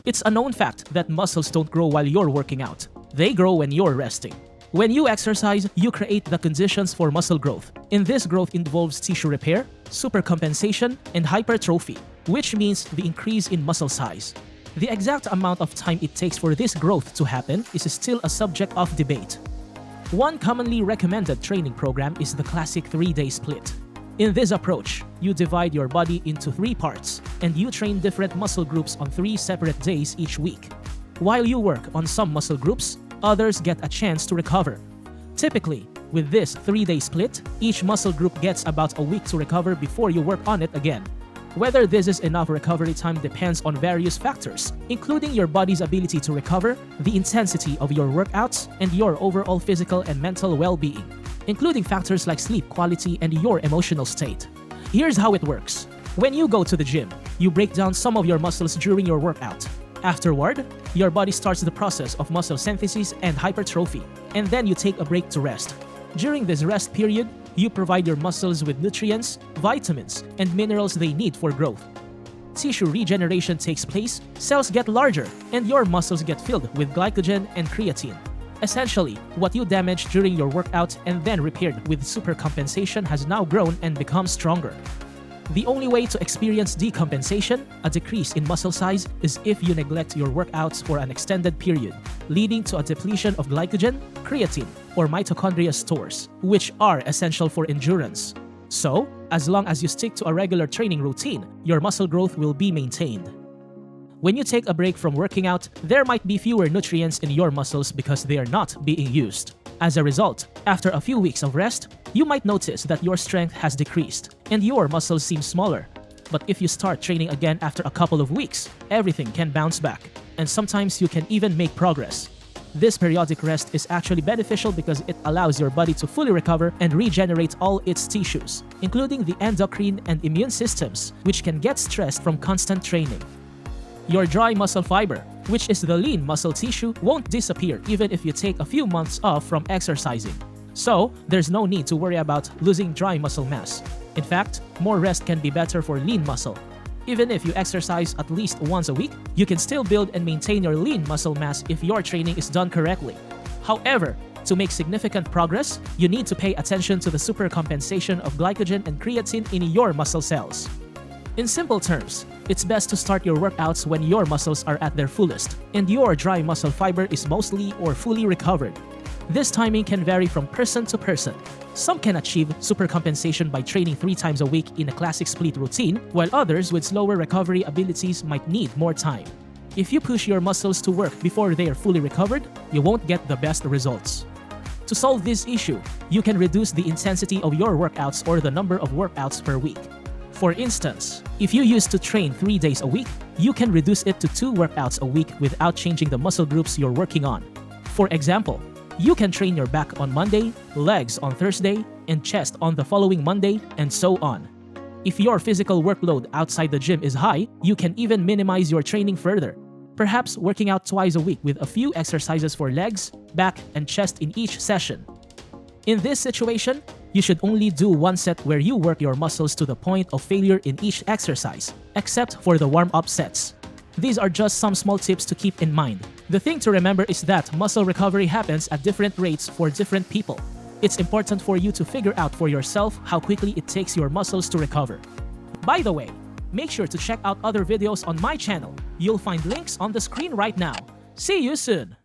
It's a known fact that muscles don't grow while you're working out. They grow when you're resting. When you exercise, you create the conditions for muscle growth. And this growth involves tissue repair, supercompensation, and hypertrophy, which means the increase in muscle size. The exact amount of time it takes for this growth to happen is still a subject of debate. One commonly recommended training program is the classic 3-day split. In this approach, you divide your body into 3 parts, and you train different muscle groups on 3 separate days each week. While you work on some muscle groups, others get a chance to recover. Typically, with this 3-day split, each muscle group gets about a week to recover before you work on it again. Whether this is enough recovery time depends on various factors, including your body's ability to recover, the intensity of your workouts, and your overall physical and mental well-being, including factors like sleep quality and your emotional state. Here's how it works. When you go to the gym, you break down some of your muscles during your workout. Afterward, your body starts the process of muscle synthesis and hypertrophy, and then you take a break to rest. During this rest period, you provide your muscles with nutrients, vitamins, and minerals they need for growth. Tissue regeneration takes place, cells get larger, and your muscles get filled with glycogen and creatine. Essentially, what you damaged during your workout and then repaired with supercompensation has now grown and become stronger. The only way to experience decompensation, a decrease in muscle size, is if you neglect your workouts for an extended period, leading to a depletion of glycogen, creatine, or mitochondria stores, which are essential for endurance. So, as long as you stick to a regular training routine, your muscle growth will be maintained. When you take a break from working out, there might be fewer nutrients in your muscles because they are not being used. As a result, after a few weeks of rest, you might notice that your strength has decreased and your muscles seem smaller. But if you start training again after a couple of weeks, everything can bounce back, and sometimes you can even make progress. This periodic rest is actually beneficial because it allows your body to fully recover and regenerate all its tissues, including the endocrine and immune systems, which can get stressed from constant training. Your dry muscle fiber, which is the lean muscle tissue, won't disappear even if you take a few months off from exercising. So, there's no need to worry about losing dry muscle mass. In fact, more rest can be better for lean muscle. Even if you exercise at least once a week, you can still build and maintain your lean muscle mass if your training is done correctly. However, to make significant progress, you need to pay attention to the supercompensation of glycogen and creatine in your muscle cells. In simple terms, it's best to start your workouts when your muscles are at their fullest and your dry muscle fiber is mostly or fully recovered. This timing can vary from person to person. Some can achieve supercompensation by training 3 times a week in a classic split routine, while others with slower recovery abilities might need more time. If you push your muscles to work before they are fully recovered, you won't get the best results. To solve this issue, you can reduce the intensity of your workouts or the number of workouts per week. For instance, if you used to train 3 days a week, you can reduce it to 2 workouts a week without changing the muscle groups you're working on. For example, you can train your back on Monday, legs on Thursday, and chest on the following Monday, and so on. If your physical workload outside the gym is high, you can even minimize your training further, perhaps working out twice a week with a few exercises for legs, back, and chest in each session. In this situation, you should only do 1 set where you work your muscles to the point of failure in each exercise, except for the warm-up sets. These are just some small tips to keep in mind. The thing to remember is that muscle recovery happens at different rates for different people. It's important for you to figure out for yourself how quickly it takes your muscles to recover. By the way, make sure to check out other videos on my channel. You'll find links on the screen right now. See you soon!